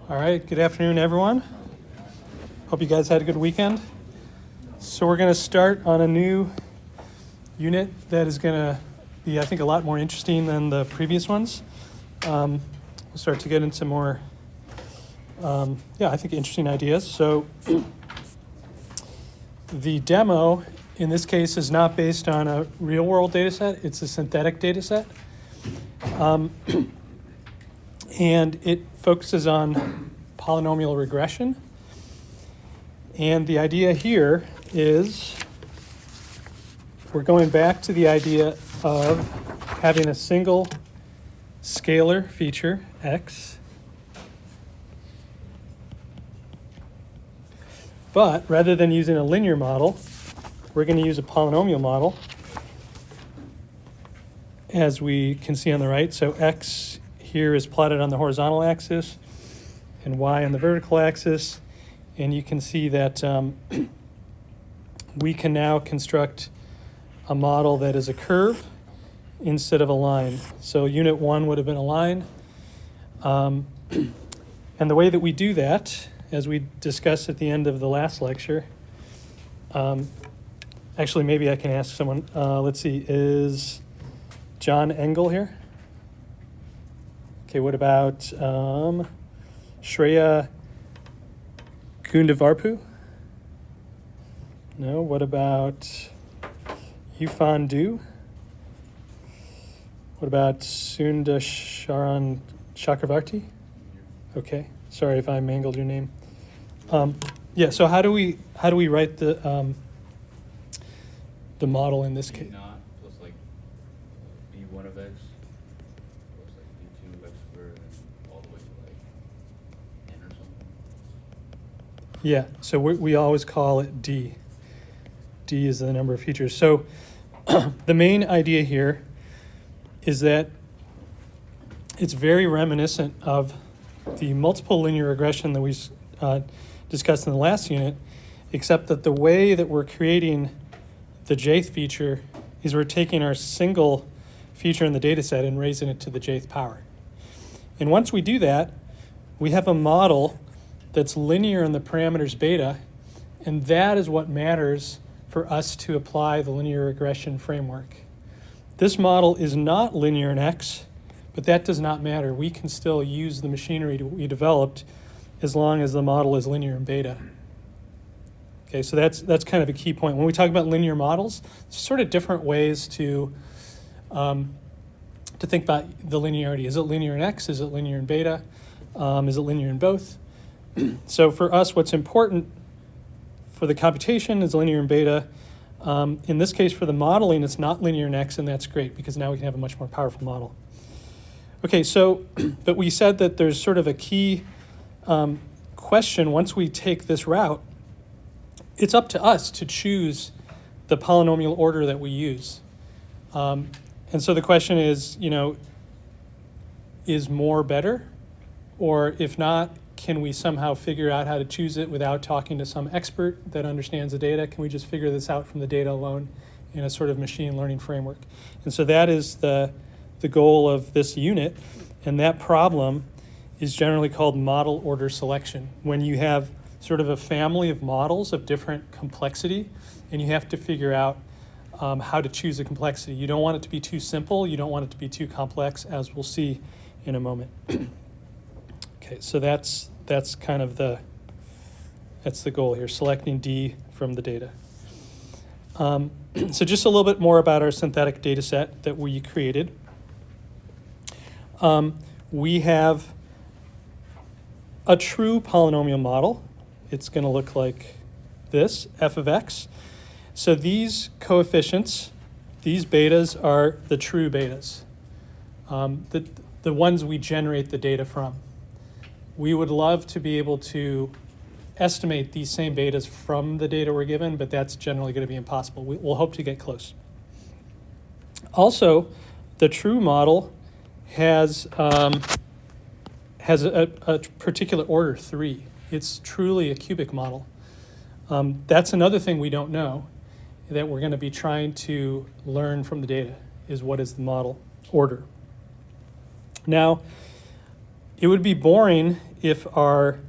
All right, good afternoon, everyone. Hope you guys had a good weekend. So we're going to start on a new unit that is going to be, I think, a lot more interesting than the previous ones. We'll start to get into more, I think, interesting ideas. So the demo, in this case, is not based on a real-world data set. It's a synthetic data set. And it focuses on polynomial regression. And the idea here is we're going back to the idea of having a single scalar feature, x. But rather than using a linear model, we're going to use a polynomial model, as we can see on the right. So x here is plotted on the horizontal axis and y on the vertical axis. And you can see that we can now construct a model that is a curve instead of a line. So unit 1 would have been a line. And the way that we do that, as we discussed at the end of the last lecture, actually maybe I can ask someone, let's see, is John Engel here? Okay, what about Shreya Gundavarpu? No, what about Yufan Du? What about Sundasharan Chakravarti? Okay, sorry if I mangled your name. So how do we write the model in this case? Not plus like b1 of x plus like b2 of x squared and all the way to like n or something. Yeah, so we always call it D. D is the number of features. So the main idea here is that it's very reminiscent of the multiple linear regression that we discussed in the last unit, except that the way that we're creating the jth feature is we're taking our single feature in the data set and raising it to the jth power. And once we do that, we have a model that's linear in the parameters beta, and that is what matters for us to apply the linear regression framework. This model is not linear in x, but that does not matter. We can still use the machinery we developed as long as the model is linear in beta. Okay, so that's kind of a key point. When we talk about linear models, there's sort of different ways to think about the linearity. Is it linear in x? Is it linear in beta? Is it linear in both? So for us, what's important for the computation is linear in beta. In this case, for the modeling, it's not linear in x, and that's great because now we can have a much more powerful model. Okay, so, but we said that there's sort of a key question once we take this route. It's up to us to choose the polynomial order that we use. And so the question is, is more better? Or if not, can we somehow figure out how to choose it without talking to some expert that understands the data? Can we just figure this out from the data alone in a sort of machine learning framework? And so that is the goal of this unit. And that problem is generally called model order selection. When you have sort of a family of models of different complexity, and you have to figure out how to choose the complexity. You don't want it to be too simple. You don't want it to be too complex, as we'll see in a moment. Okay, so that's kind of that's the goal here, selecting D from the data. So just a little bit more about our synthetic data set that we created. We have a true polynomial model. It's going to look like this, f of x. So these coefficients, these betas are the true betas, the ones we generate the data from. We would love to be able to estimate these same betas from the data we're given, but that's generally going to be impossible. We'll hope to get close. Also, the true model has a particular order, 3. It's truly a cubic model. That's another thing we don't know that we're going to be trying to learn from the data, is what is the model order. Now, it would be boring if our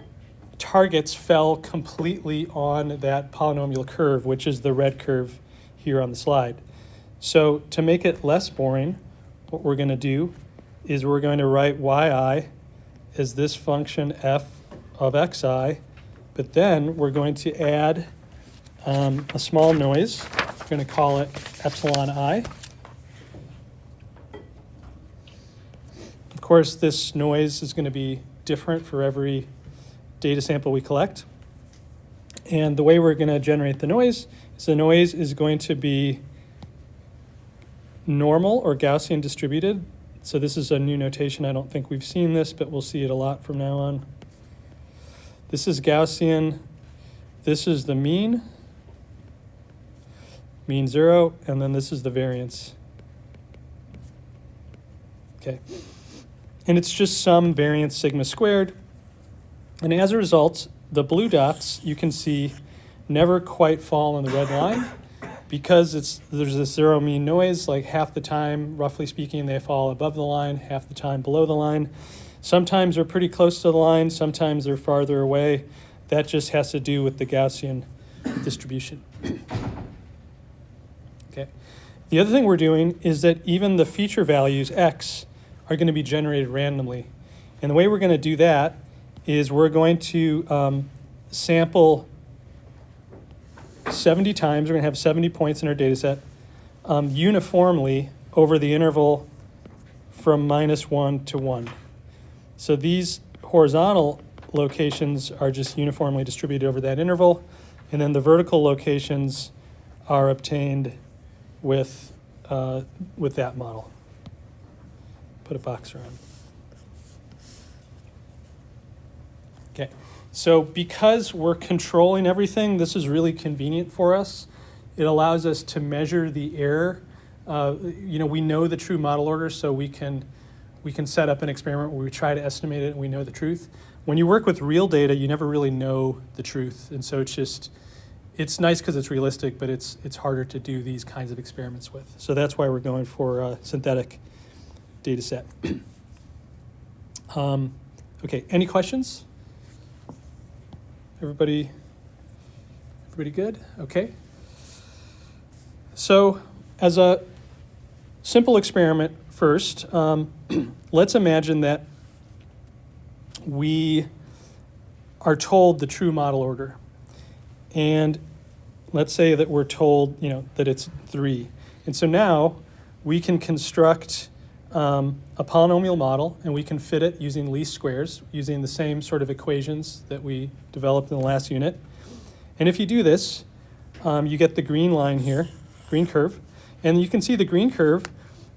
targets fell completely on that polynomial curve, which is the red curve here on the slide. So to make it less boring, what we're going to do is we're going to write yi as this function f of xi, but then we're going to add a small noise. We're going to call it epsilon I. Of course, this noise is going to be different for every data sample we collect. And the way we're going to generate the noise is going to be normal or Gaussian distributed. So this is a new notation. I don't think we've seen this, but we'll see it a lot from now on. This is Gaussian. This is the mean 0, and then this is the variance. Okay. And it's just some variance sigma squared. And as a result, the blue dots, you can see, never quite fall on the red line because there's this zero mean noise. Like half the time, roughly speaking, they fall above the line, half the time below the line. Sometimes they're pretty close to the line, sometimes they're farther away. That just has to do with the Gaussian distribution. Okay. The other thing we're doing is that even the feature values, x, are going to be generated randomly. And the way we're going to do that is we're going to sample 70 times. We're going to have 70 points in our data set uniformly over the interval from -1 to 1. So these horizontal locations are just uniformly distributed over that interval, and then the vertical locations are obtained with that model. Put a box around. Okay, so because we're controlling everything, this is really convenient for us. It allows us to measure the error. We know the true model order, so we can set up an experiment where we try to estimate it and we know the truth. When you work with real data, you never really know the truth, and so it's nice because it's realistic, but it's harder to do these kinds of experiments with. So that's why we're going for a synthetic data set. Okay, any questions? Everybody good? Okay. So as a simple experiment first, let's imagine that we are told the true model order. And let's say that we're told, that it's 3. And so now we can construct a polynomial model, and we can fit it using least squares, using the same sort of equations that we developed in the last unit. And if you do this, you get the green line here, green curve. And you can see the green curve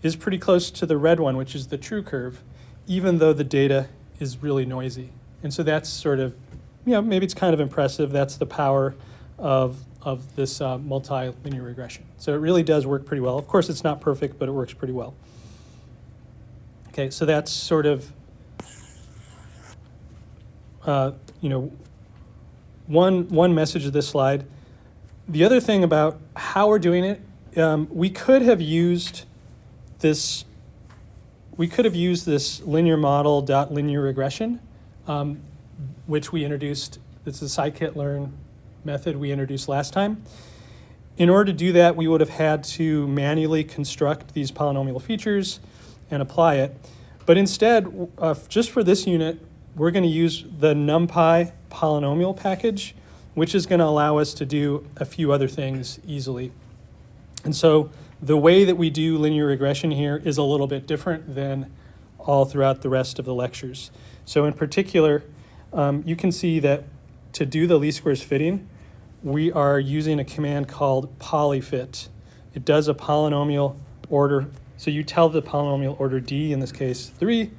is pretty close to the red one, which is the true curve, even though the data is really noisy. And so that's sort of, maybe it's kind of impressive. That's the power of this multilinear regression. So it really does work pretty well. Of course, it's not perfect, but it works pretty well. Okay, so that's sort of, one message of this slide. The other thing about how we're doing it, we could have used this linear model linear regression, which we introduced. This is the scikit-learn method we introduced last time. In order to do that, we would have had to manually construct these polynomial features and apply it. But instead, just for this unit, we're going to use the NumPy polynomial package, which is going to allow us to do a few other things easily. And so the way that we do linear regression here is a little bit different than all throughout the rest of the lectures. So in particular, you can see that to do the least squares fitting, we are using a command called polyfit. It does a polynomial order. So you tell the polynomial order D, in this case 3,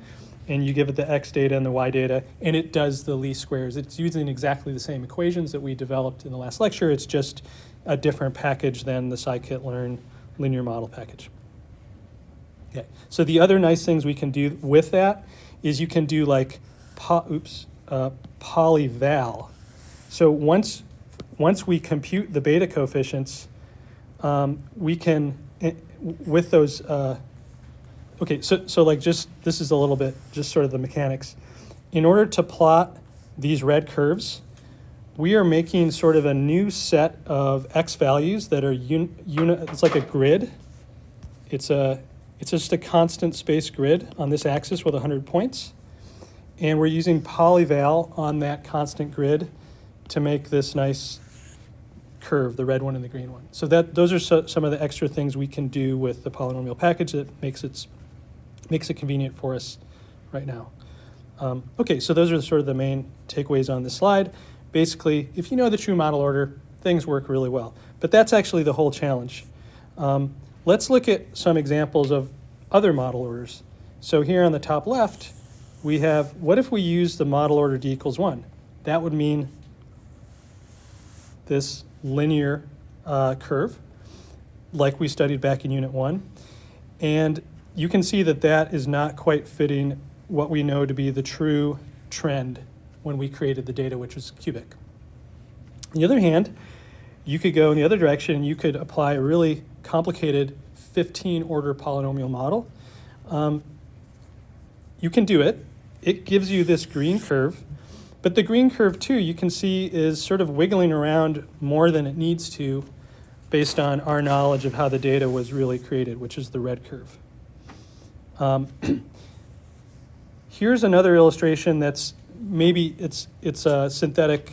and you give it the x data and the y data, and it does the least squares. It's using exactly the same equations that we developed in the last lecture. It's just a different package than the scikit-learn linear model package. Okay. So the other nice things we can do with that is you can do like polyval. So once we compute the beta coefficients, we can, with those, okay, so like this is a little bit, just sort of the mechanics. in order to plot these red curves, we are making sort of a new set of x values that are it's like a grid. It's just a constant space grid on this axis with 100 points. And we're using polyval on that constant grid to make this nice curve, the red one and the green one. So those are some of the extra things we can do with the polynomial package that makes it convenient for us right now. Okay, so those are sort of the main takeaways on this slide. Basically, if you know the true model order, things work really well. But that's actually the whole challenge. Let's look at some examples of other model orders. So here on the top left, we have, what if we use the model order d equals 1? That would mean this linear curve, like we studied back in Unit 1. And you can see that that is not quite fitting what we know to be the true trend when we created the data, which was cubic. On the other hand, you could go in the other direction. You could apply a really complicated 15-order polynomial model. You can do it. It gives you this green curve. But the green curve, too, you can see is sort of wiggling around more than it needs to based on our knowledge of how the data was really created, which is the red curve. Here's another illustration that's maybe it's a synthetic,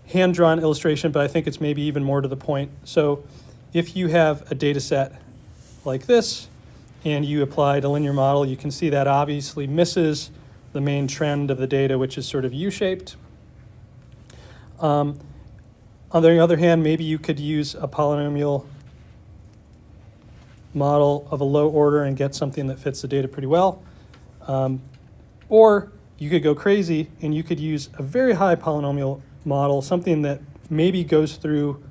hand-drawn illustration, but I think it's maybe even more to the point. So if you have a data set like this and you applied a linear model, you can see that obviously misses the main trend of the data, which is sort of U-shaped. On the other hand, maybe you could use a polynomial model of a low order and get something that fits the data pretty well. Or you could go crazy and you could use a very high polynomial model, something that maybe goes through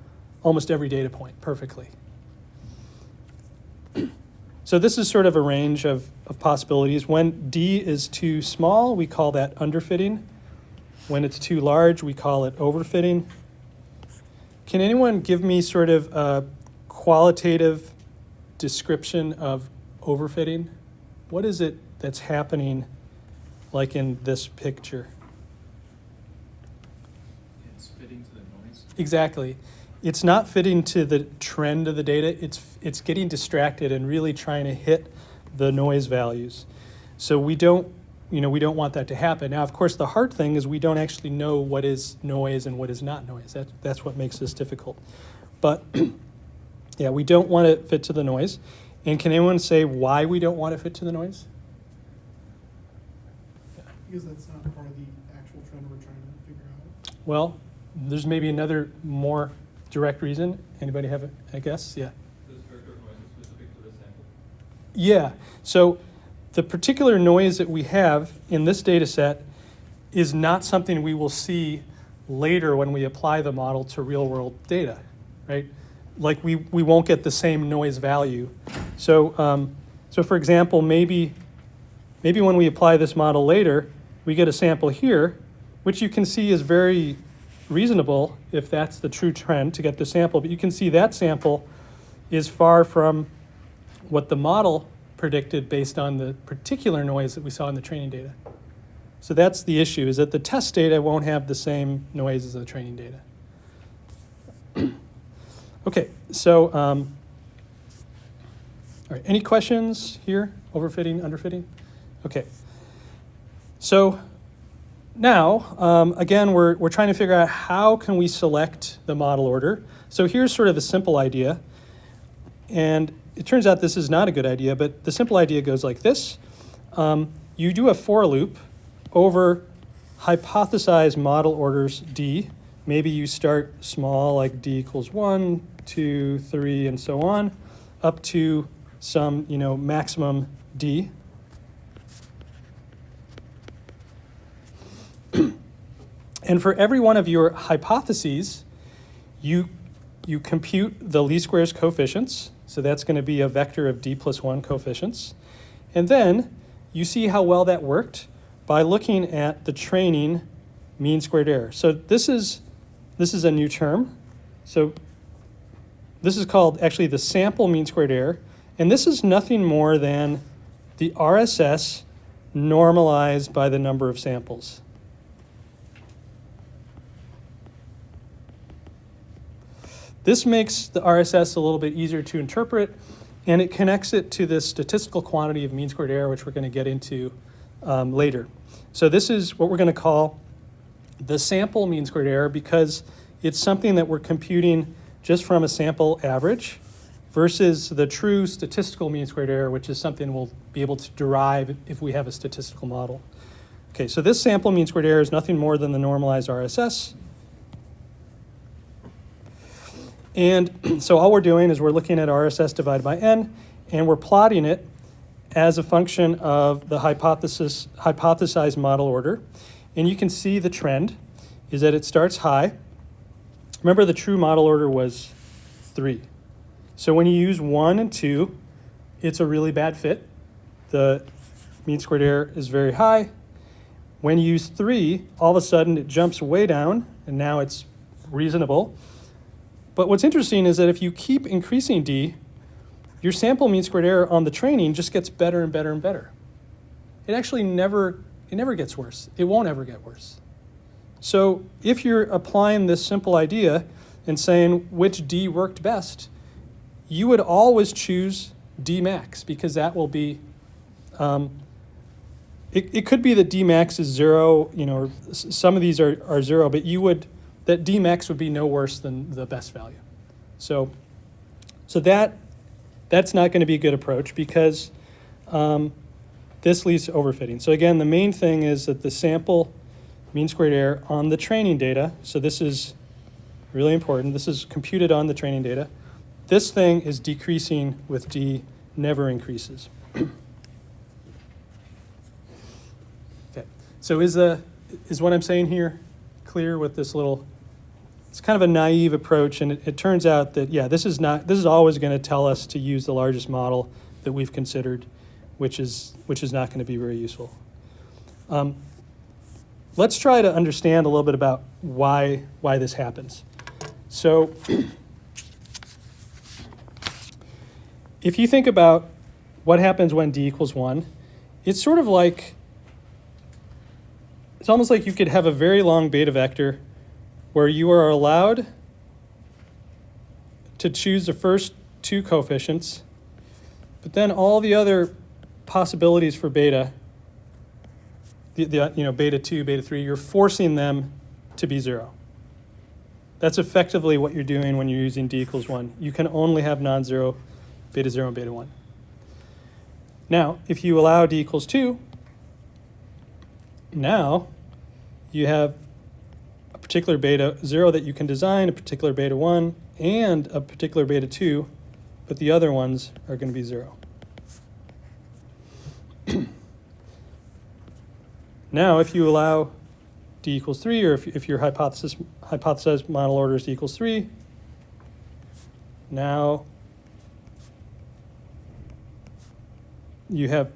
almost every data point perfectly. So this is sort of a range of possibilities. When D is too small, we call that underfitting. When it's too large, we call it overfitting. Can anyone give me sort of a qualitative description of overfitting? What is it that's happening like in this picture? It's fitting to the noise. Exactly. It's not fitting to the trend of the data. It's getting distracted and really trying to hit the noise values. So we don't want that to happen. Now, of course, the hard thing is we don't actually know what is noise and what is not noise. That's what makes this difficult. But yeah, we don't want it fit to the noise. And can anyone say why we don't want it fit to the noise? Because that's not part of the actual trend we're trying to figure out. Well, there's maybe another more direct reason. Anybody have a guess? Yeah. This vector noise is specific to the sample. Yeah. So the particular noise that we have in this data set is not something we will see later when we apply the model to real world data, right? Like we won't get the same noise value. So, so for example, maybe when we apply this model later, we get a sample here, which you can see is very reasonable if that's the true trend to get the sample. But you can see that sample is far from what the model predicted based on the particular noise that we saw in the training data. So that's the issue, is that the test data won't have the same noise as the training data. Okay, so all right, any questions here? Overfitting, underfitting? Okay. So now, again, we're trying to figure out how can we select the model order. So here's sort of a simple idea. And it turns out this is not a good idea, but the simple idea goes like this. You do a for loop over hypothesized model orders D. Maybe you start small, like D equals 1, 2, 3, and so on, up to some maximum D. And for every one of your hypotheses, you compute the least squares coefficients. So that's going to be a vector of D plus 1 coefficients. And then you see how well that worked by looking at the training mean squared error. So this is a new term. So this is called actually the sample mean squared error. And this is nothing more than the RSS normalized by the number of samples. This makes the RSS a little bit easier to interpret, and it connects it to this statistical quantity of mean squared error, which we're going to get into later. So this is what we're going to call the sample mean squared error, because it's something that we're computing just from a sample average versus the true statistical mean squared error, which is something we'll be able to derive if we have a statistical model. Okay, so this sample mean squared error is nothing more than the normalized RSS. And so all we're doing is we're looking at RSS divided by n, and we're plotting it as a function of the hypothesized model order. And you can see the trend is that it starts high. Remember, the true model order was 3. So when you use 1 and 2, it's a really bad fit. The mean squared error is very high. When you use 3, all of a sudden it jumps way down, and now it's reasonable. But what's interesting is that if you keep increasing D, your sample mean squared error on the training just gets better and better and better. It actually never gets worse. It won't ever get worse. So if you're applying this simple idea and saying which D worked best, you would always choose D max, because that will be, it could be that D max is 0, or some of these are 0, but that D max would be no worse than the best value. So that's not going to be a good approach, because this leads to overfitting. So again, the main thing is that the sample mean squared error on the training data, so this is really important, this is computed on the training data, this thing is decreasing with D, never increases. Okay, so is what I'm saying here clear with this little, it's kind of a naive approach, and it turns out that, yeah, this is always going to tell us to use the largest model that we've considered, which is not going to be very useful. Let's try to understand a little bit about why this happens. So if you think about what happens when D equals 1, it's sort of like, it's almost like you could have a very long beta vector where you are allowed to choose the first 2 coefficients, but then all the other possibilities for beta, beta 2, beta 3, you're forcing them to be 0. That's effectively what you're doing when you're using D equals 1. You can only have non-zero beta 0 and beta 1. Now, if you allow D equals 2, now you have a particular beta 0 that you can design, a particular beta 1, and a particular beta 2, but the other ones are going to be 0. Now, if you allow D equals 3, or if your hypothesized model order is D equals 3, now you have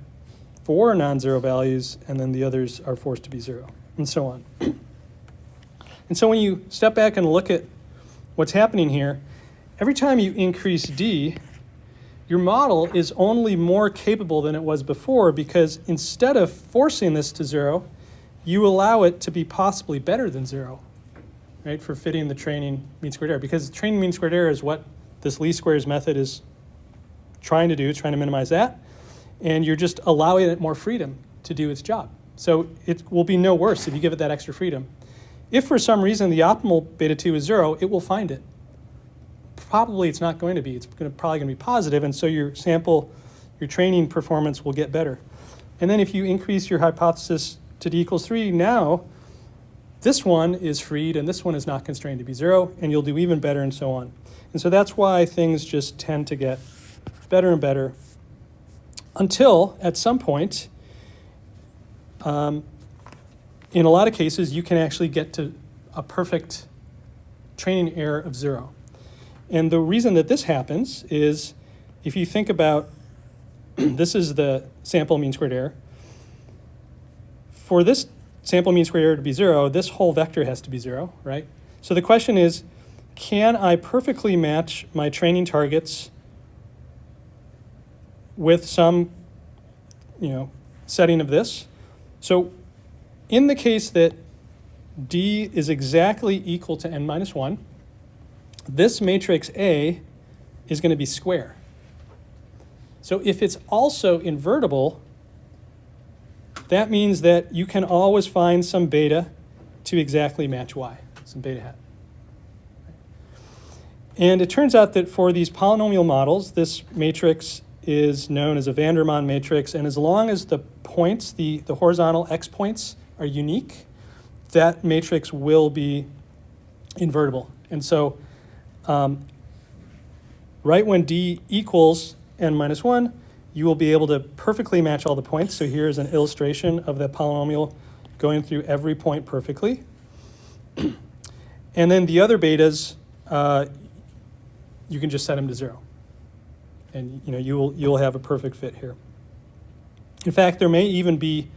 4 non-zero values, and then the others are forced to be 0, and so on. And so when you step back and look at what's happening here, every time you increase D, your model is only more capable than it was before, because instead of forcing this to 0, you allow it to be possibly better than 0, right, for fitting the training mean squared error. Because training mean squared error is what this least squares method is trying to do. It's trying to minimize that. And you're just allowing it more freedom to do its job. So it will be no worse if you give it that extra freedom. If for some reason the optimal beta 2 is 0, it will find it. Probably it's not going to be. It's probably going to be positive, and so your training performance will get better. And then if you increase your hypothesis to D equals 3, now this one is freed and this one is not constrained to be 0, and you'll do even better, and so on. And so that's why things just tend to get better and better until at some point, in a lot of cases, you can actually get to a perfect training error of 0. And the reason that this happens is, if you think about, this is the sample mean squared error. For this sample mean squared error to be 0, this whole vector has to be 0, right? So the question is, can I perfectly match my training targets with some setting of this. So in the case that D is exactly equal to n minus 1, this matrix A is going to be square. So if it's also invertible, that means that you can always find some beta to exactly match Y, some beta hat. And it turns out that for these polynomial models, this matrix is known as a Vandermonde matrix, and as long as the points, the horizontal x points, are unique, that matrix will be invertible. And so right when D equals n minus 1, you will be able to perfectly match all the points. So here's an illustration of that polynomial going through every point perfectly. And then the other betas, you can just set them to 0. And you'll have a perfect fit here. In fact, there may even be,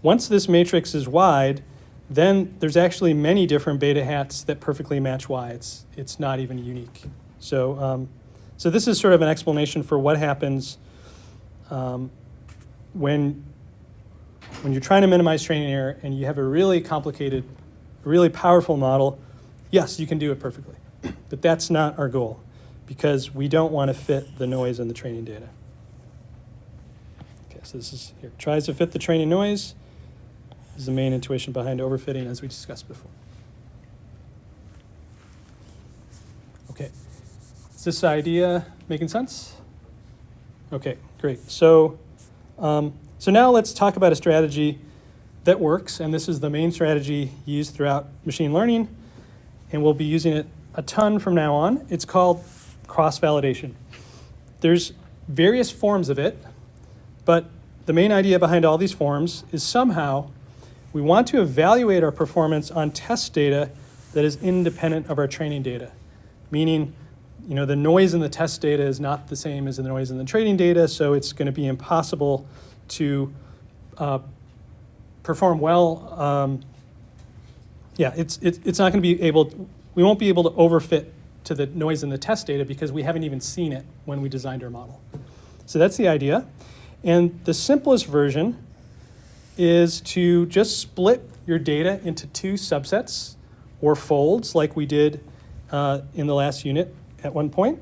once this matrix is wide, then there's actually many different beta hats that perfectly match Y. It's not even unique. So this is sort of an explanation for what happens when you're trying to minimize training error and you have a really complicated, really powerful model. Yes, you can do it perfectly, but that's not our goal because we don't want to fit the noise in the training data. Okay, so this is here. Tries to fit the training noise. This is the main intuition behind overfitting, as we discussed before. Okay, is this idea making sense? Okay, great. So now let's talk about a strategy that works, and this is the main strategy used throughout machine learning, and we'll be using it a ton from now on. It's called cross-validation. There's various forms of it, but the main idea behind all these forms is somehow we want to evaluate our performance on test data that is independent of our training data, meaning the noise in the test data is not the same as the noise in the training data, so it's going to be impossible to perform well. It's not going to be able, we won't be able to overfit to the noise in the test data because we haven't even seen it when we designed our model. So that's the idea. And the simplest version is to just split your data into two subsets or folds like we did in the last unit at one point.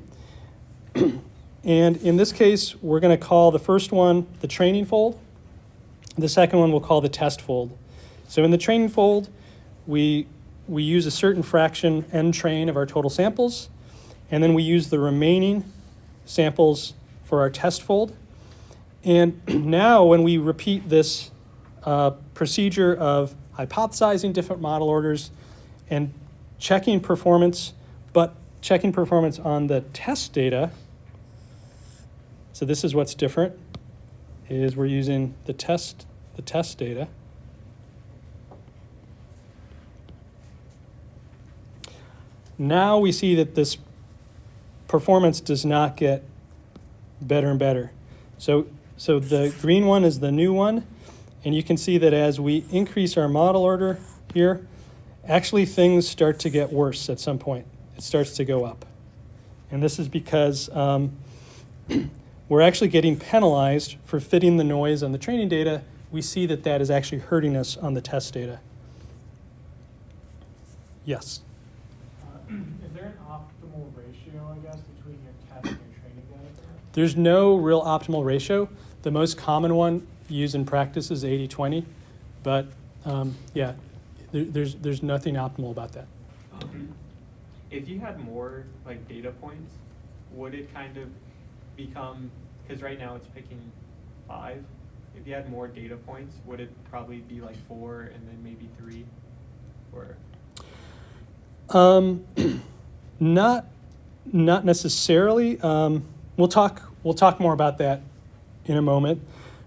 And in this case, we're going to call the first one the training fold. The second one we'll call the test fold. So in the training fold, we use a certain fraction n train of our total samples, and then we use the remaining samples for our test fold. And now when we repeat this procedure of hypothesizing different model orders and checking performance, but checking performance on the test data, so this is what's different, is we're using the test data. Now we see that this performance does not get better and better. So the green one is the new one, and you can see that as we increase our model order here, actually things start to get worse at some point. It starts to go up. And this is because we're actually getting penalized for fitting the noise on the training data. We see that that is actually hurting us on the test data. Yes? Is there an optimal ratio, I guess, between your test and your training data? There's no real optimal ratio. The most common one used in practice is 80-20, but there's nothing optimal about that. If you had more data points, would it kind of become, because right now it's picking 5, if you had more data points, would it probably be 4 and then maybe 3? Or Not necessarily. We'll talk more about that in a moment.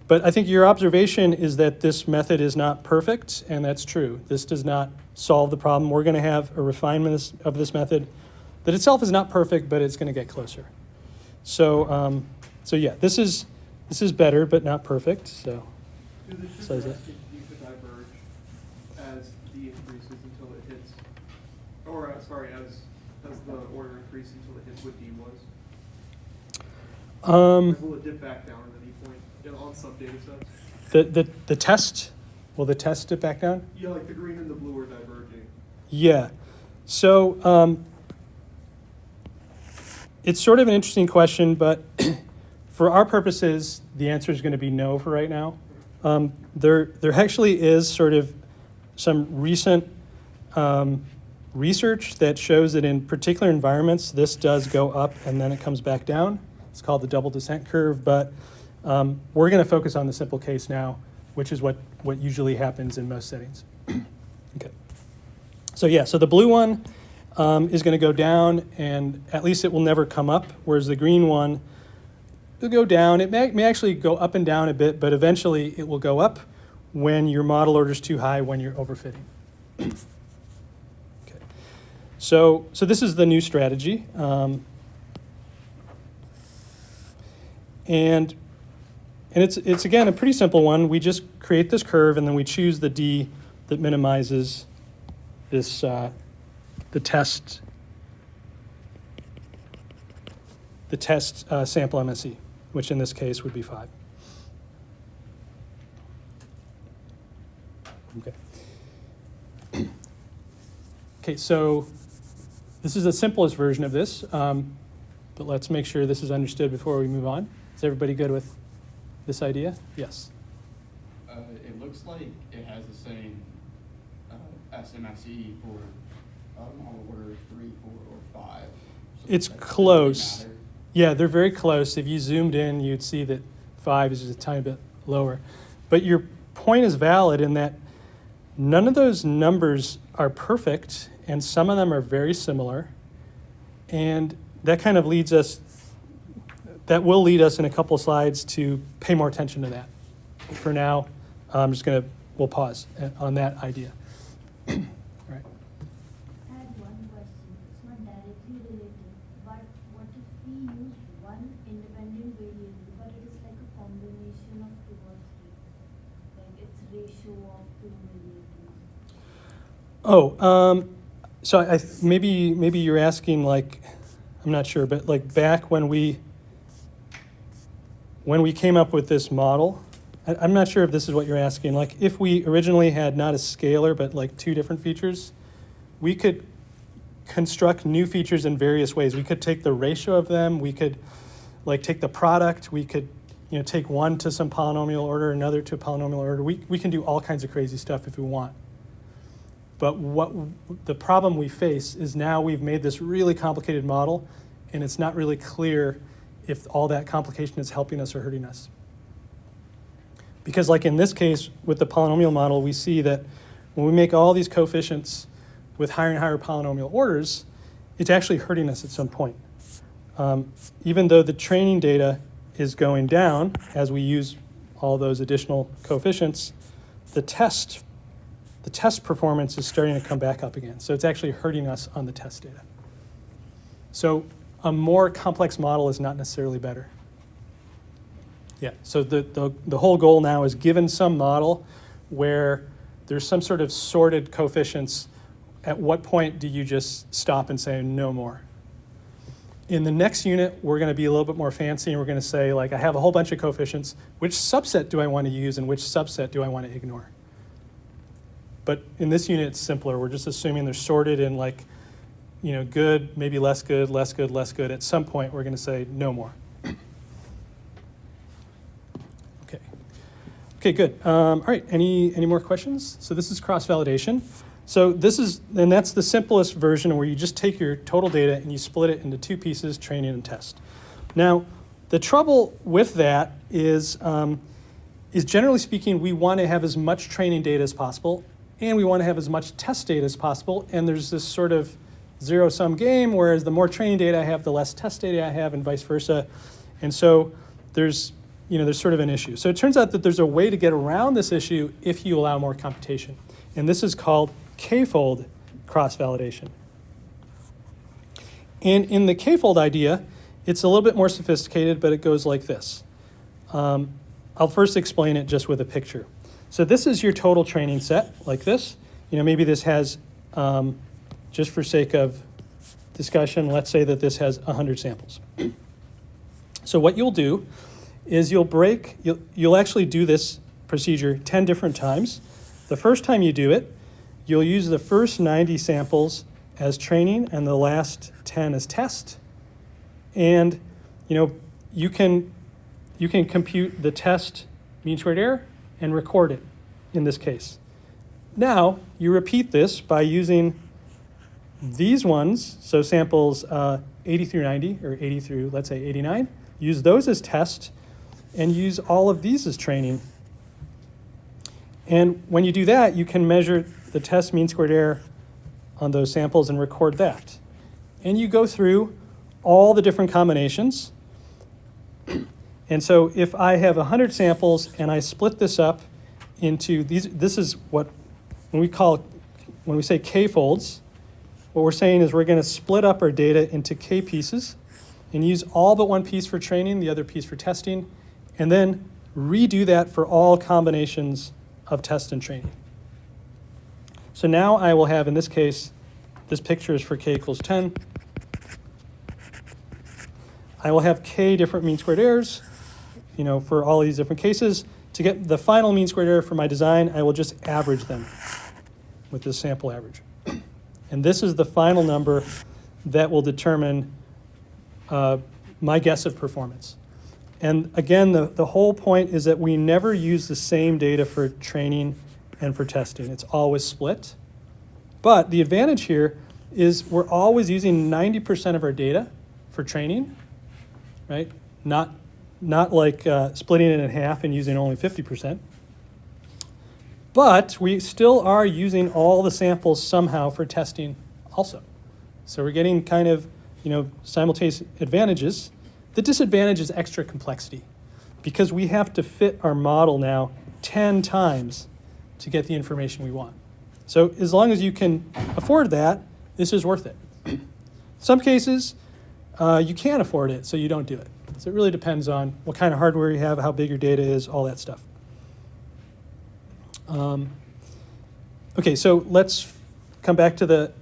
But I think your observation is that this method is not perfect, and that's true. This does not solve the problem. We're going to have a refinement of this method that itself is not perfect, but it's going to get closer. So yeah, this is better, but not perfect. So Do the two So is it- graphs continue to diverge as D increases until it hits, or as the order increases until it hits what D was? Or will it dip back down to the D point? Yeah, on some data sets. The test, will the test it back down? Yeah, like the green and the blue are diverging. Yeah. So it's sort of an interesting question, but for our purposes, the answer is going to be no for right now. There actually is sort of some recent research that shows that in particular environments, this does go up and then it comes back down. It's called the double descent curve, but we're going to focus on the simple case now, which is what usually happens in most settings. Okay. So yeah, so the blue one is going to go down, and at least it will never come up, whereas the green one will go down. It may actually go up and down a bit, but eventually it will go up when your model order is too high, when you're overfitting. Okay. So this is the new strategy. And it's again a pretty simple one. We just create this curve and then we choose the D that minimizes this the test sample MSE, which in this case would be 5. Okay. Okay, so this is the simplest version of this, but let's make sure this is understood before we move on. Is everybody good with this idea? Yes. It looks like it has the same SMSE for model order 3, 4, or 5. So It's that doesn't really close. matter. Yeah, they're very close. If you zoomed in, you'd see that 5 is just a tiny bit lower. But your point is valid in that none of those numbers are perfect, and some of them are very similar. And that kind of will lead us in a couple slides to pay more attention to that. For now, we'll pause on that idea. Right. I had one question. It's not directly related, but what if we use one independent variable, but it is like a combination of 2 or 3, like it's ratio of 2 variables? So maybe you're asking, like, I'm not sure, but like back when we came up with this model, I'm not sure if this is what you're asking. Like, if we originally had not a scalar, but like 2 different features, we could construct new features in various ways. We could take the ratio of them. We could like take the product. We could take one to some polynomial order, another to a polynomial order. We can do all kinds of crazy stuff if we want. But what the problem we face is now we've made this really complicated model, and it's not really clear if all that complication is helping us or hurting us. Because like in this case, with the polynomial model, we see that when we make all these coefficients with higher and higher polynomial orders, it's actually hurting us at some point. Even though the training data is going down as we use all those additional coefficients, the test performance is starting to come back up again. So it's actually hurting us on the test data. So a more complex model is not necessarily better. Yeah, so the whole goal now is, given some model where there's some sort of sorted coefficients, at what point do you just stop and say no more? In the next unit, we're going to be a little bit more fancy, and we're going to say, like, I have a whole bunch of coefficients. Which subset do I want to use, and which subset do I want to ignore? But in this unit, it's simpler. We're just assuming they're sorted in, like, good, maybe less good, less good, less good. At some point, we're going to say no more. Okay, good. All right, any more questions? So this is cross-validation. So that's the simplest version, where you just take your total data and you split it into 2 pieces, training and test. Now, the trouble with that is generally speaking, we want to have as much training data as possible, and we want to have as much test data as possible, and there's this sort of zero-sum game, whereas the more training data I have, the less test data I have, and vice versa. And so there's sort of an issue. So it turns out that there's a way to get around this issue if you allow more computation. And this is called k-fold cross-validation. And in the k-fold idea, it's a little bit more sophisticated, but it goes like this. I'll first explain it just with a picture. So this is your total training set, like this. Maybe this has, just for sake of discussion, let's say that this has 100 samples. So what you'll do is you'll actually do this procedure 10 different times. The first time you do it, you'll use the first 90 samples as training and the last 10 as test. And you can compute the test mean squared error and record it in this case. Now, you repeat this by using these ones, so samples 80 through 90, or 80 through, let's say, 89. Use those as test, and use all of these as training. And when you do that, you can measure the test mean squared error on those samples and record that. And you go through all the different combinations. And so if I have 100 samples and I split this up into these, this is what, when we say k-folds, what we're saying is we're going to split up our data into k pieces and use all but one piece for training, the other piece for testing, and then redo that for all combinations of test and training. So now I will have, in this case, this picture is for k equals 10. I will have k different mean squared errors, for all these different cases. To get the final mean squared error for my design, I will just average them with this sample average. And this is the final number that will determine my guess of performance. And again, the whole point is that we never use the same data for training and for testing. It's always split. But the advantage here is we're always using 90% of our data for training, right? Not like splitting it in half and using only 50%. But we still are using all the samples somehow for testing also. So we're getting kind of, simultaneous advantages. The disadvantage is extra complexity because we have to fit our model now 10 times to get the information we want. So as long as you can afford that, this is worth it. Some cases, you can't afford it, so you don't do it. So it really depends on what kind of hardware you have, how big your data is, all that stuff. Okay, so let's come back to the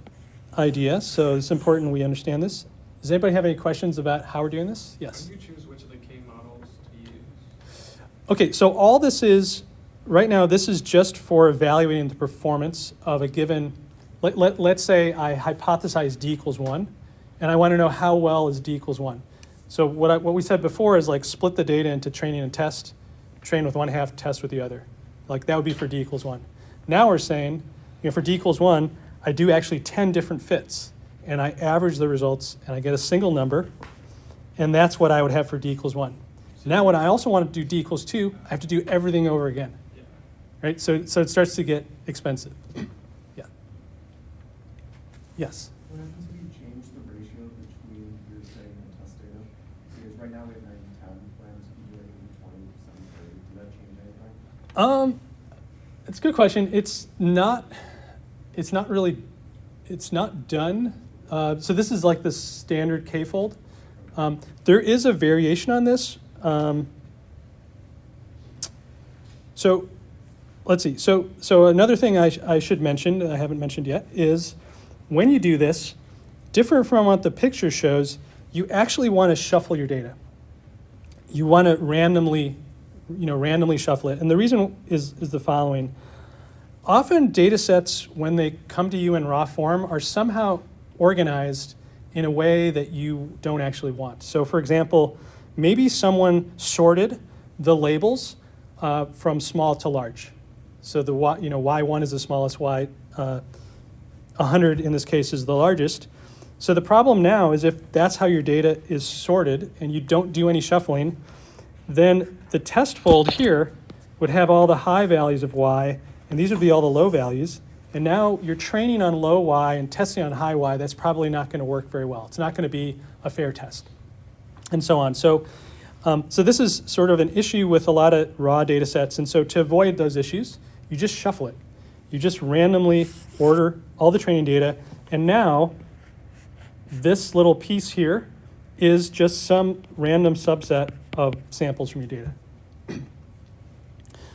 idea. So it's important we understand this. Does anybody have any questions about how we're doing this? Yes. How do you choose which of the K models to use? Okay, so all this is, right now, this is just for evaluating the performance of a given, let's say I hypothesize D equals 1, and I want to know how well is D equals 1. So what we said before is like split the data into training and test, train with one half, test with the other. Like that would be for D equals 1. Now we're saying, for D equals 1, I do actually 10 different fits, and I average the results, and I get a single number, and that's what I would have for D equals 1. Now when I also want to do D equals 2, I have to do everything over again. Yeah. Right? So it starts to get expensive. Yeah. Yes? What happens if you change the ratio between your training and test data? Because right now we have 90-10 plans, you do like 20, 70, 30. Does that change anything? It's a good question. It's not done. So this is like the standard K-fold. There is a variation on this. So let's see. So another thing I should mention, that I haven't mentioned yet, is when you do this, different from what the picture shows, you actually want to shuffle your data. You want to randomly shuffle it. And the reason is the following. Often data sets, when they come to you in raw form, are somehow organized in a way that you don't actually want. So for example, maybe someone sorted the labels from small to large. So the Y1 is the smallest, 100 in this case is the largest. So the problem now is if that's how your data is sorted and you don't do any shuffling, then the test fold here would have all the high values of Y, and these would be all the low values. And now you're training on low Y and testing on high Y. That's probably not going to work very well. It's not going to be a fair test, and so on. So this is sort of an issue with a lot of raw data sets. And so to avoid those issues, you just shuffle it. You just randomly order all the training data. And now this little piece here is just some random subset of samples from your data.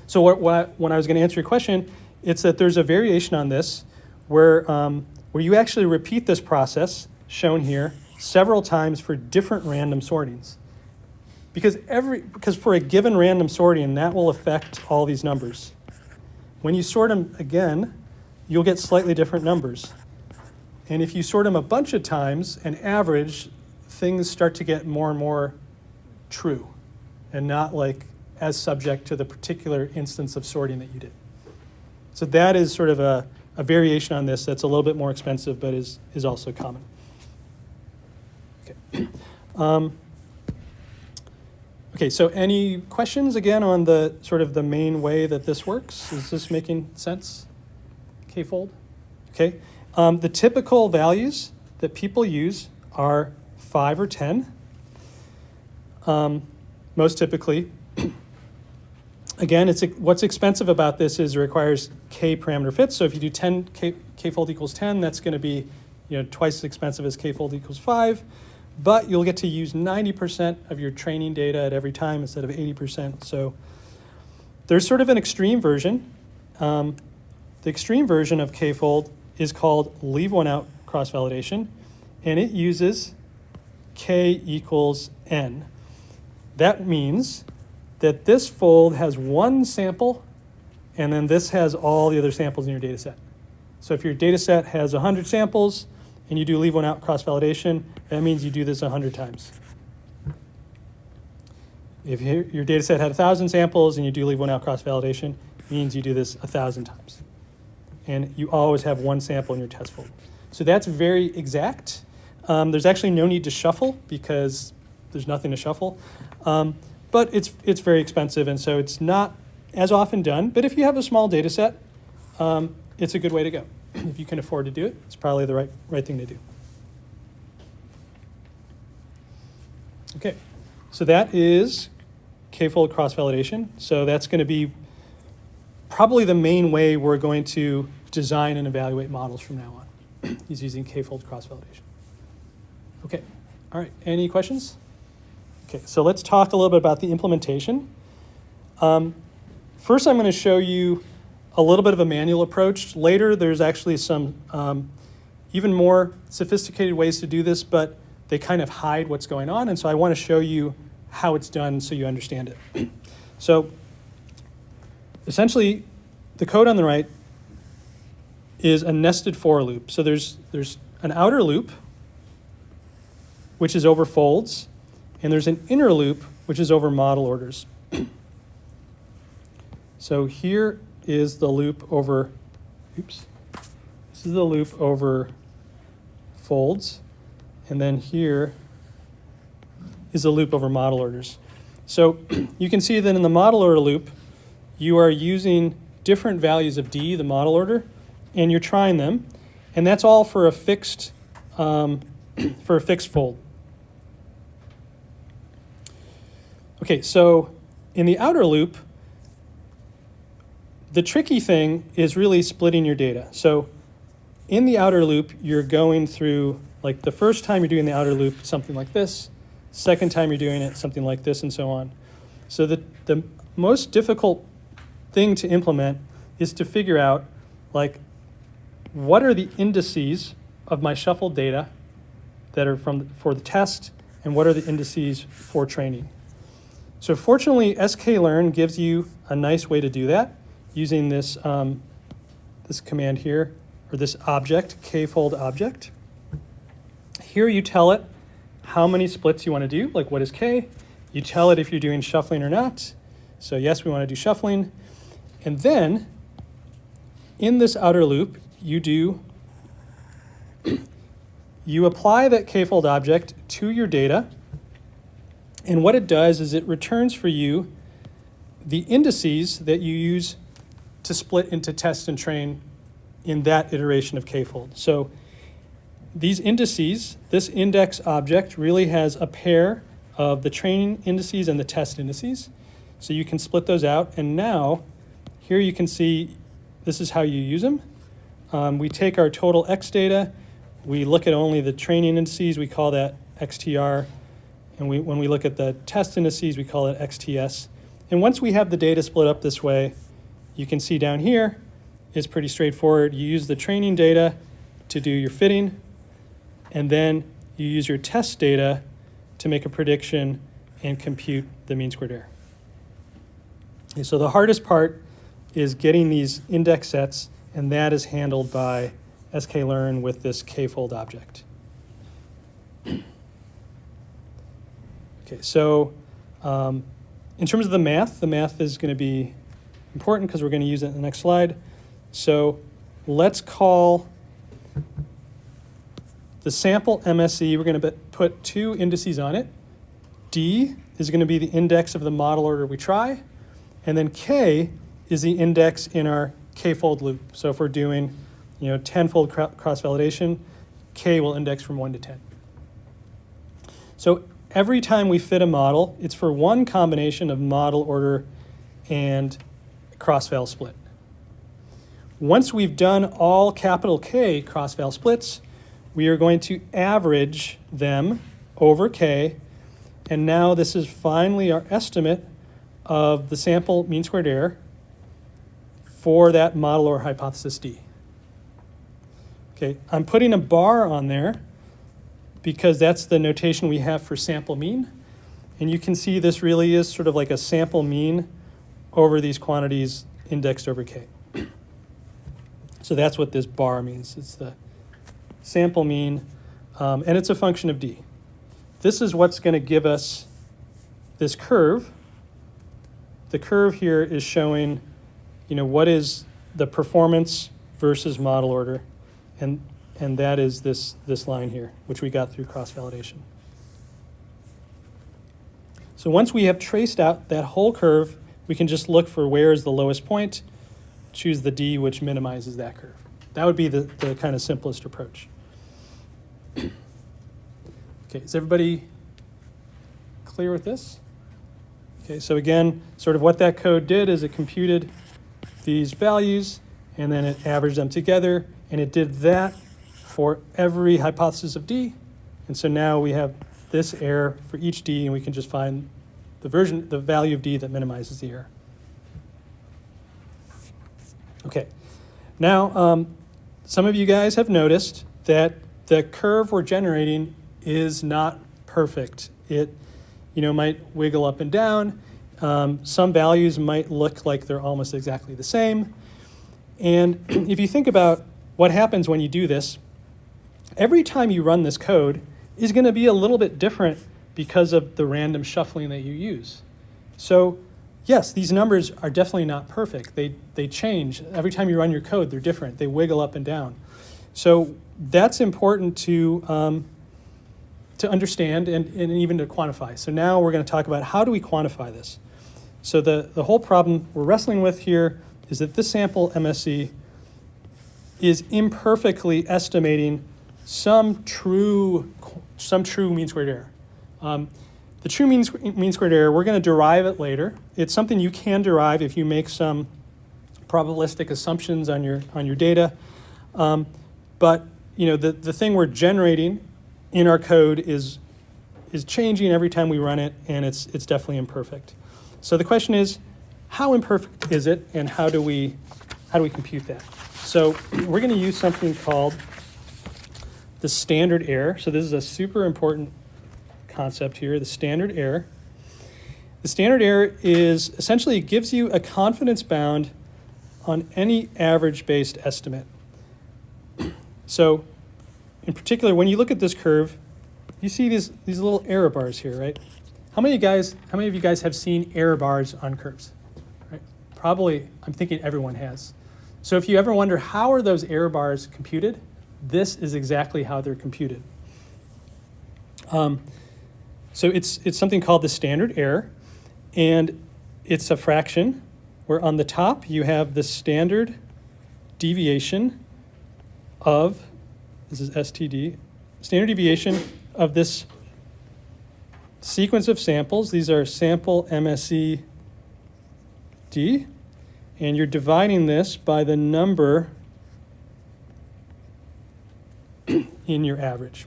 So when I was going to answer your question, it's that there's a variation on this where you actually repeat this process shown here several times for different random sortings. because for a given random sorting, that will affect all these numbers. When you sort them again, you'll get slightly different numbers. And if you sort them a bunch of times and average, things start to get more and more true and not like as subject to the particular instance of sorting that you did. So that is sort of a variation on this that's a little bit more expensive, but is also common. Okay. Okay, so any questions again on the sort of the main way that this works? Is this making sense? K-fold? Okay. The typical values that people use are 5 or 10. Most typically. Again, what's expensive about this is it requires k parameter fits. So if you do 10 k-fold equals 10, that's going to be twice as expensive as k-fold equals 5. But you'll get to use 90% of your training data at every time instead of 80%. So there's sort of an extreme version. The extreme version of k-fold is called leave one out cross-validation, and it uses k equals n. That means that this fold has one sample, and then this has all the other samples in your data set. So if your data set has 100 samples, and you do leave one out cross-validation, that means you do this 100 times. If your data set had 1,000 samples and you do leave one out cross-validation, it means you do this 1,000 times. And you always have one sample in your test fold. So that's very exact. There's actually no need to shuffle because there's nothing to shuffle. But it's very expensive, and so it's not as often done. But if you have a small data set, it's a good way to go. If you can afford to do it, it's probably the right thing to do. Okay, so that is k-fold cross-validation. So that's going to be probably the main way we're going to design and evaluate models from now on, is using k-fold cross-validation. Okay, all right, any questions? Okay, so let's talk a little bit about the implementation. First, I'm going to show you a little bit of a manual approach. Later, there's actually some even more sophisticated ways to do this, but they kind of hide what's going on. And so I want to show you how it's done so you understand it. So essentially, the code on the right is a nested for loop. So there's an outer loop, which is over folds, and there's an inner loop, which is over model orders. So here is the loop over, this is the loop over folds, and then here is the loop over model orders. So you can see that in the model order loop, you are using different values of D, the model order, and you're trying them, and that's all for a fixed fold. Okay, so in the outer loop, the tricky thing is really splitting your data. So in the outer loop, you're going through, like the first time you're doing the outer loop, something like this. Second time you're doing it, something like this, and so on. So the most difficult thing to implement is to figure out, like, what are the indices of my shuffled data that are for the test, and what are the indices for training? So fortunately, sklearn gives you a nice way to do that using this, this command here, or this object, k-fold object. Here you tell it how many splits you want to do, like what is k. You tell it if you're doing shuffling or not. So yes, we want to do shuffling. And then in this outer loop, you apply that k-fold object to your data. And what it does is it returns for you the indices that you use to split into test and train in that iteration of k-fold. So these indices, this index object really has a pair of the training indices and the test indices. So you can split those out. And now here you can see this is how you use them. We take our total X data, we look at only the training indices, we call that XTR. And when we look at the test indices, we call it XTS. And once we have the data split up this way, you can see down here, it's pretty straightforward. You use the training data to do your fitting, and then you use your test data to make a prediction and compute the mean squared error. Okay, so the hardest part is getting these index sets, and that is handled by sklearn with this k-fold object. Okay, so in terms of the math is going to be important because we're going to use it in the next slide. So let's call the sample MSE, we're going to put two indices on it. D is going to be the index of the model order we try, and then K is the index in our k-fold loop. So if we're doing 10-fold cross-validation, K will index from 1 to 10. So every time we fit a model, it's for one combination of model order and cross-val split. Once we've done all capital K cross-val splits, we are going to average them over K, and now this is finally our estimate of the sample mean squared error for that model or hypothesis D. Okay, I'm putting a bar on there because that's the notation we have for sample mean, and you can see this really is sort of like a sample mean over these quantities indexed over K. So that's what this bar means. It's the sample mean, and it's a function of D. This is what's going to give us this curve. The curve here is showing, what is the performance versus model order, and that is this line here, which we got through cross-validation. So once we have traced out that whole curve, we can just look for where is the lowest point, choose the D, which minimizes that curve. That would be the kind of simplest approach. Okay, is everybody clear with this? Okay, so again, sort of what that code did is it computed these values, and then it averaged them together, and it did that for every hypothesis of D. And so now we have this error for each D, and we can just find the value of D that minimizes the error. Okay, now some of you guys have noticed that the curve we're generating is not perfect. It might wiggle up and down. Some values might look like they're almost exactly the same. And if you think about what happens when you do this, every time you run this code is going to be a little bit different because of the random shuffling that you use. So yes, these numbers are definitely not perfect. They change. Every time you run your code, they're different. They wiggle up and down. So that's important to understand and even to quantify. So now we're going to talk about how do we quantify this. So the whole problem we're wrestling with here is that this sample MSE is imperfectly estimating some true mean squared error. The true mean squared error, we're going to derive it later. It's something you can derive if you make some probabilistic assumptions on your data. But the thing we're generating in our code is changing every time we run it, and it's definitely imperfect. So the question is, how imperfect is it, and how do we compute that? So we're going to use something called the standard error. So this is a super important concept here, the standard error. The standard error is essentially it gives you a confidence bound on any average-based estimate. So in particular, when you look at this curve, you see these little error bars here, right? How many of you guys have seen error bars on curves? Right? Probably, I'm thinking everyone has. So if you ever wonder how are those error bars computed, this is exactly how they're computed. So it's something called the standard error, and it's a fraction where on the top you have the standard deviation of, this is STD, standard deviation of this sequence of samples. These are sample MSE D, and you're dividing this by the number in your average.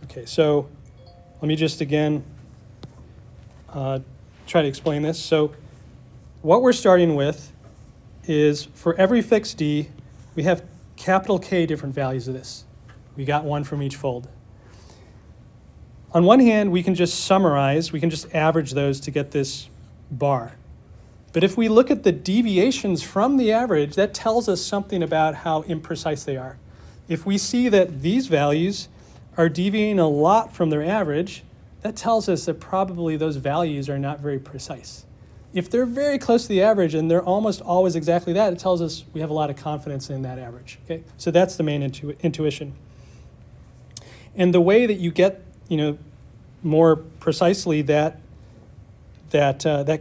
Okay, so let me just again try to explain this. So what we're starting with is for every fixed D, we have capital K different values of this. We got one from each fold. On one hand, we can just summarize, we can just average those to get this bar. But if we look at the deviations from the average, that tells us something about how imprecise they are. If we see that these values are deviating a lot from their average, that tells us that probably those values are not very precise. If they're very close to the average and they're almost always exactly that, it tells us we have a lot of confidence in that average. Okay, so that's the main intuition. And the way that you get, more precisely that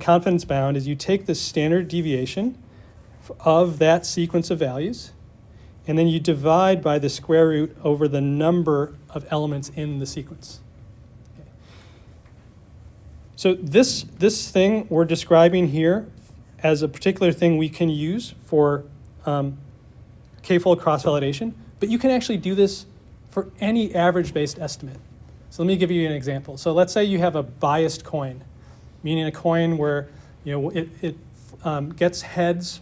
confidence bound is you take the standard deviation of that sequence of values, and then you divide by the square root over the number of elements in the sequence. Okay. So this thing we're describing here as a particular thing we can use for k-fold cross-validation, but you can actually do this for any average-based estimate. So let me give you an example. So let's say you have a biased coin, meaning a coin where it gets heads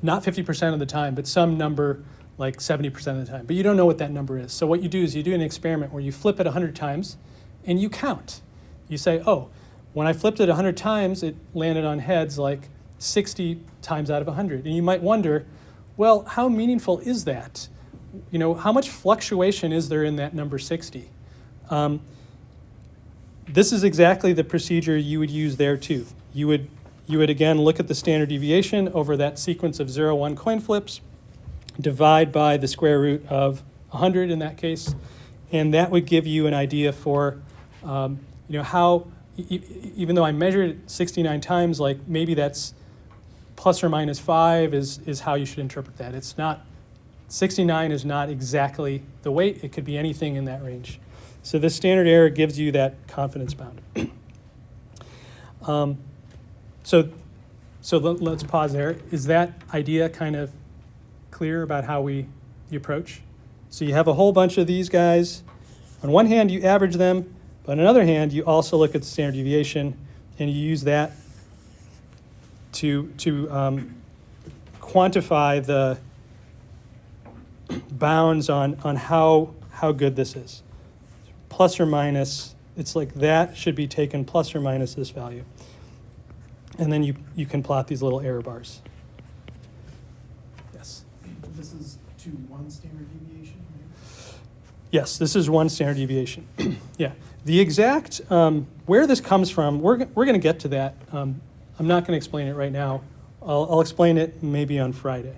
not 50% of the time, but some number like 70% of the time. But you don't know what that number is. So what you do is you do an experiment where you flip it 100 times and you count. You say, oh, when I flipped it 100 times, it landed on heads like 60 times out of 100. And you might wonder, well, how meaningful is that? How much fluctuation is there in that number 60? This is exactly the procedure you would use there too. You would again look at the standard deviation over that sequence of 0, 1 coin flips, divide by the square root of 100 in that case, and that would give you an idea for how, even though I measured it 69 times, like maybe that's plus or minus 5 is how you should interpret that. It's not, 69 is not exactly the weight. It could be anything in that range. So the standard error gives you that confidence bound. So let's pause there. Is that idea kind of clear about how we approach? So you have a whole bunch of these guys. On one hand, you average them, but on another hand, you also look at the standard deviation and you use that to quantify the bounds on how good this is. Plus or minus, it's like that should be taken plus or minus this value. And then you can plot these little error bars. Yes? This is to one standard deviation, right? Yes, this is one standard deviation. Yeah. The exact, where this comes from, we're going to get to that. I'm not going to explain it right now. I'll explain it maybe on Friday.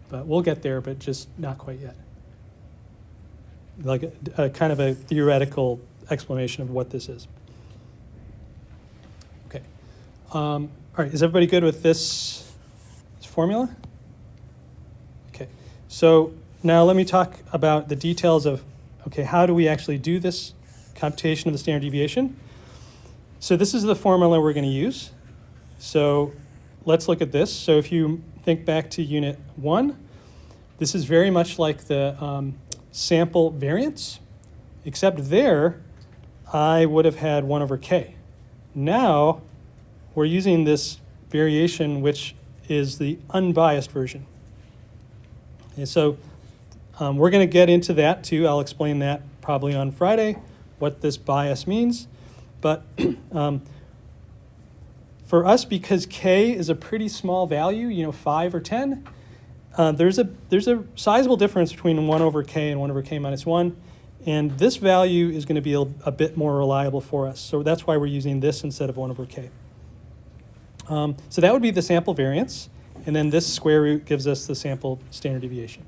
But we'll get there, but just not quite yet. Like a kind of a theoretical explanation of what this is. Okay. All right, is everybody good with this formula? Okay, so now let me talk about the details of, okay, how do we actually do this computation of the standard deviation? So this is the formula we're going to use. So let's look at this. So if you think back to Unit 1, this is very much like the sample variance, except there I would have had 1 over k. Now we're using this variation, which is the unbiased version. And so we're going to get into that too. I'll explain that probably on Friday, what this bias means. But for us, because k is a pretty small value, 5 or 10, there's a sizable difference between 1 over k and 1 over k minus 1. And this value is going to be a bit more reliable for us. So that's why we're using this instead of 1 over k. So that would be the sample variance. And then this square root gives us the sample standard deviation.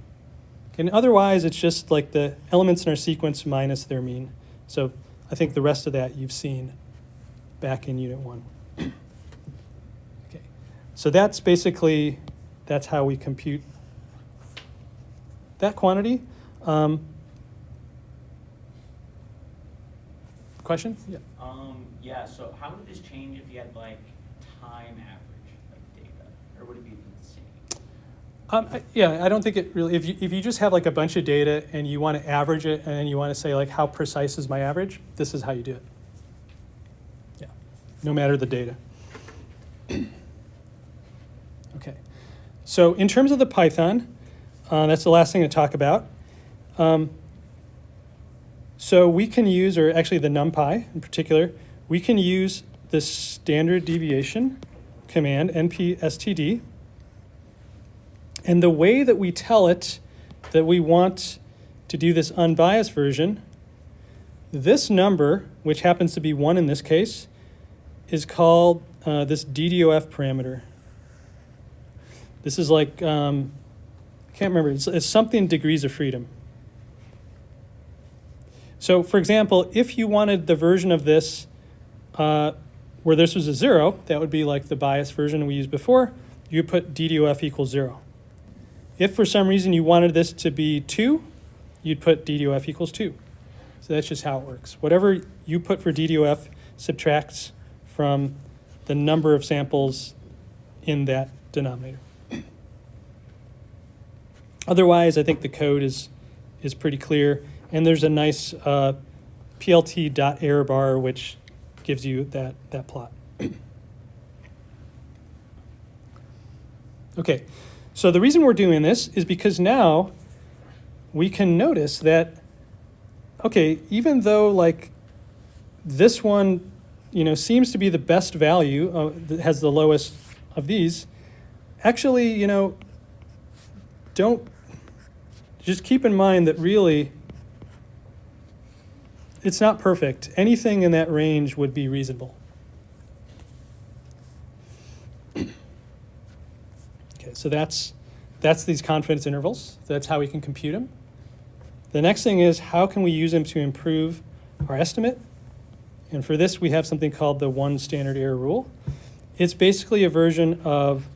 And otherwise, it's just like the elements in our sequence minus their mean. So I think the rest of that you've seen back in Unit 1. Okay. So that's basically, that's how we compute that quantity. Question? Yeah. Yeah, so how would this change if you had like time average like data, or would it be the same? Yeah, I don't think it really, if you just have like a bunch of data and you want to average it and then you want to say like how precise is my average, this is how you do it. Yeah, no matter the data. Okay, so in terms of the Python, That's the last thing to talk about. So we can use, or actually the NumPy in particular, we can use the standard deviation command, npstd. And the way that we tell it that we want to do this unbiased version, this number, which happens to be 1 in this case, is called this DDoF parameter. This is like, can't remember, it's something degrees of freedom. So for example, if you wanted the version of this where this was a 0, that would be like the bias version we used before, you would put DDoF equals 0. If for some reason you wanted this to be 2, you'd put DDoF equals 2. So that's just how it works. Whatever you put for DDoF subtracts from the number of samples in that denominator. Otherwise, I think the code is pretty clear. And there's a nice plt.errorbar, which gives you that plot. Okay, so the reason we're doing this is because now we can notice that, okay, even though like this one, seems to be the best value, that has the lowest of these, actually, just keep in mind that really it's not perfect. Anything in that range would be reasonable. Okay, so that's these confidence intervals. That's how we can compute them. The next thing is, how can we use them to improve our estimate? And for this, we have something called the one standard error rule. It's basically a version of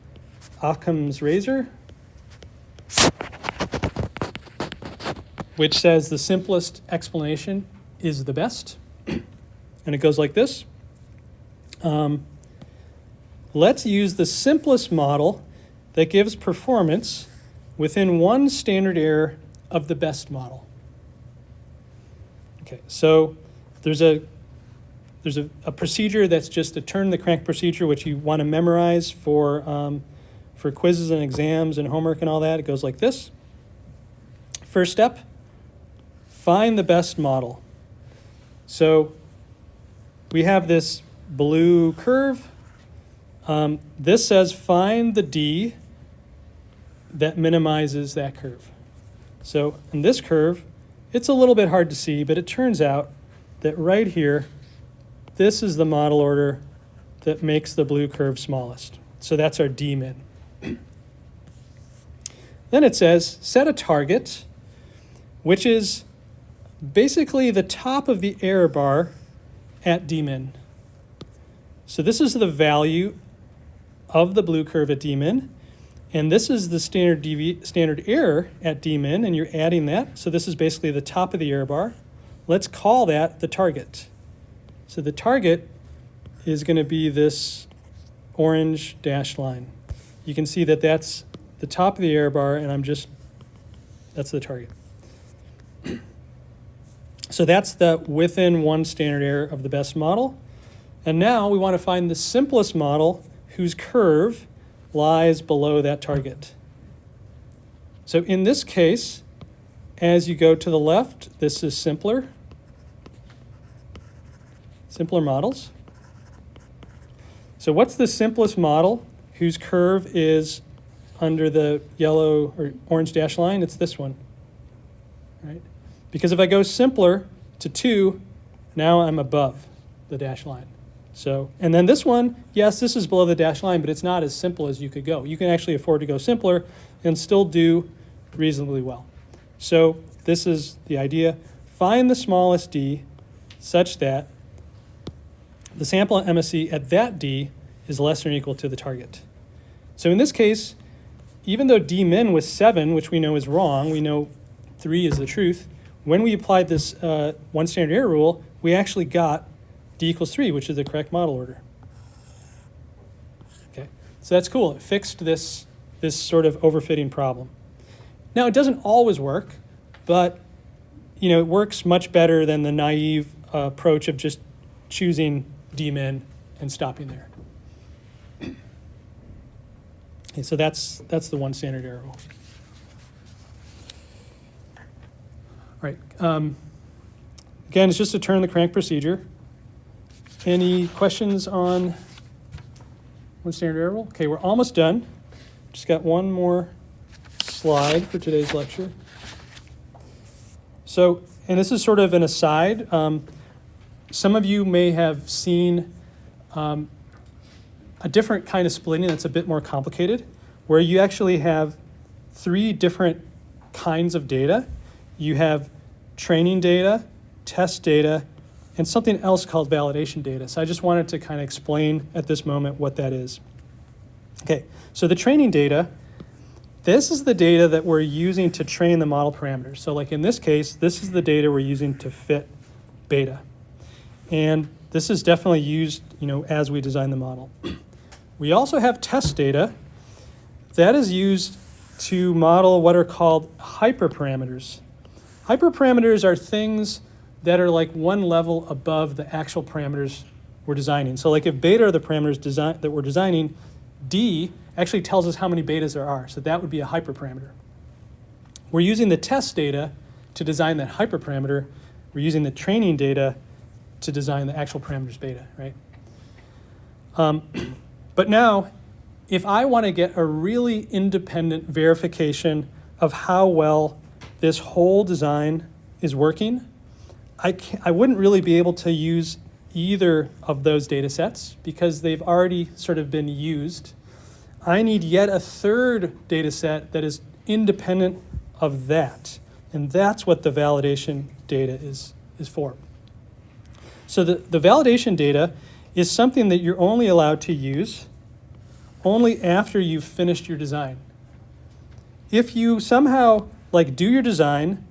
Occam's razor, which says the simplest explanation is the best. And it goes like this. Let's use the simplest model that gives performance within one standard error of the best model. Okay, so there's a procedure that's just a turn the crank procedure, which you want to memorize for quizzes and exams and homework and all that. It goes like this. First step, find the best model. So we have this blue curve. This says find the D that minimizes that curve. So in this curve, it's a little bit hard to see, but it turns out that right here, this is the model order that makes the blue curve smallest. So that's our D min. Then it says set a target, which is basically the top of the error bar at D min. So this is the value of the blue curve at D min, and this is the standard error at D min, and you're adding that. So this is basically the top of the error bar. Let's call that the target. So the target is going to be this orange dashed line. You can see that that's the top of the error bar, and that's the target. So that's the within one standard error of the best model. And now we want to find the simplest model whose curve lies below that target. So in this case, as you go to the left, this is simpler models. So what's the simplest model whose curve is under the yellow or orange dashed line? It's this one, right? Because if I go simpler to 2, now I'm above the dashed line. So, and then this one, yes, this is below the dashed line, but it's not as simple as you could go. You can actually afford to go simpler and still do reasonably well. So this is the idea. Find the smallest D such that the sample MSE at that D is less than or equal to the target. So in this case, even though D min was 7, which we know is wrong, we know 3 is the truth, when we applied this one standard error rule, we actually got D equals 3, which is the correct model order. Okay, so that's cool. It fixed this sort of overfitting problem. Now, it doesn't always work, but it works much better than the naive approach of just choosing D min and stopping there. Okay, so that's the one standard error rule. right. Again, it's just a turn the crank procedure. Any questions on one standard variable? Okay, we're almost done. Just got one more slide for today's lecture. So, and this is sort of an aside. Some of you may have seen a different kind of splitting that's a bit more complicated, where you actually have 3 different kinds of data. You have training data, test data, and something else called validation data. So I just wanted to kind of explain at this moment what that is. Okay, so the training data, this is the data that we're using to train the model parameters. So like in this case, this is the data we're using to fit beta. And this is definitely used, as we design the model. We also have test data that is used to model what are called hyperparameters. Hyperparameters are things that are like one level above the actual parameters we're designing. So like if beta are the parameters that we're designing, D actually tells us how many betas there are. So that would be a hyperparameter. We're using the test data to design that hyperparameter. We're using the training data to design the actual parameters beta, right? But now, if I want to get a really independent verification of how well this whole design is working, I wouldn't really be able to use either of those data sets because they've already sort of been used. I need yet a third data set that is independent of that. And that's what the validation data is for. So the validation data is something that you're only allowed to use only after you've finished your design. If you somehow do your design,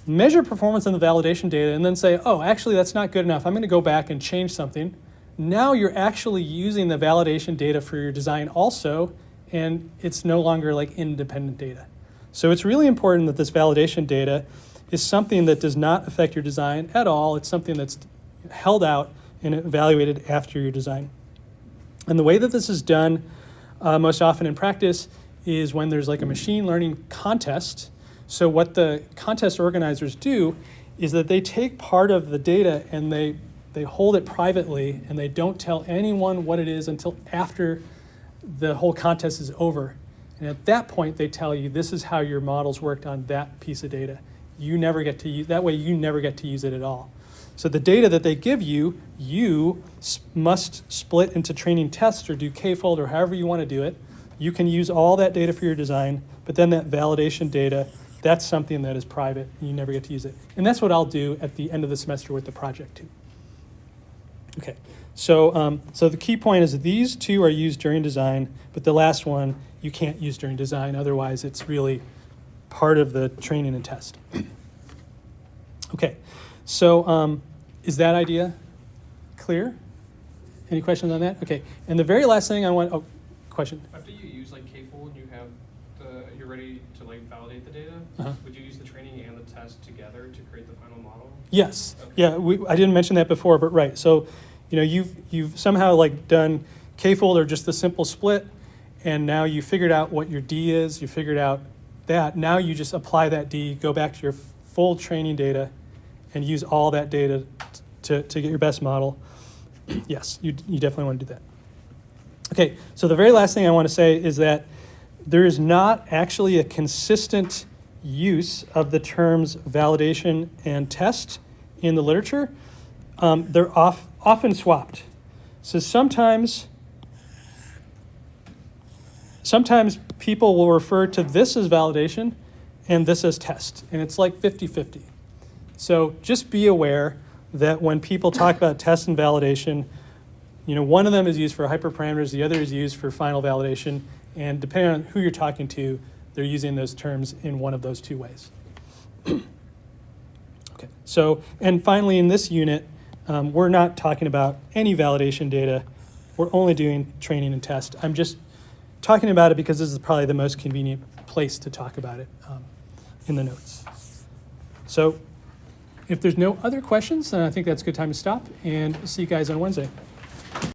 measure performance in the validation data, and then say, oh, actually that's not good enough, I'm going to go back and change something, now you're actually using the validation data for your design also, and it's no longer independent data. So it's really important that this validation data is something that does not affect your design at all. It's something that's held out and evaluated after your design. And the way that this is done most often in practice is when there's a machine learning contest. So what the contest organizers do is that they take part of the data and they hold it privately and they don't tell anyone what it is until after the whole contest is over. And at that point, they tell you this is how your models worked on that piece of data. You never get to use, that way you never get to use it at all. So the data that they give you, you must split into training tests or do k-fold or however you want to do it. You can use all that data for your design, but then that validation data, that's something that is private and you never get to use it. And that's what I'll do at the end of the semester with the project too. Okay, so the key point is that these two are used during design, but the last one you can't use during design, otherwise it's really part of the training and test. Okay, so is that idea clear? Any questions on that? Okay, and the very last thing I want, question? After you use k-fold and you have you're ready to validate the data, would you use the training and the test together to create the final model? Yes, Okay. yeah, I didn't mention that before, but right. So, you've somehow done k-fold or just the simple split, and now you figured out what your D is, you figured out that. Now you just apply that D, go back to your full training data, and use all that data to get your best model. Yes, you definitely want to do that. Okay, so the very last thing I want to say is that there is not actually a consistent use of the terms validation and test in the literature. They're often swapped. So sometimes people will refer to this as validation and this as test, and it's 50-50. So just be aware that when people talk about test and validation, one of them is used for hyperparameters, the other is used for final validation, and depending on who you're talking to, they're using those terms in one of those two ways. Okay, so, and finally in this unit, we're not talking about any validation data. We're only doing training and test. I'm just talking about it because this is probably the most convenient place to talk about it in the notes. So if there's no other questions, then I think that's a good time to stop, and see you guys on Wednesday.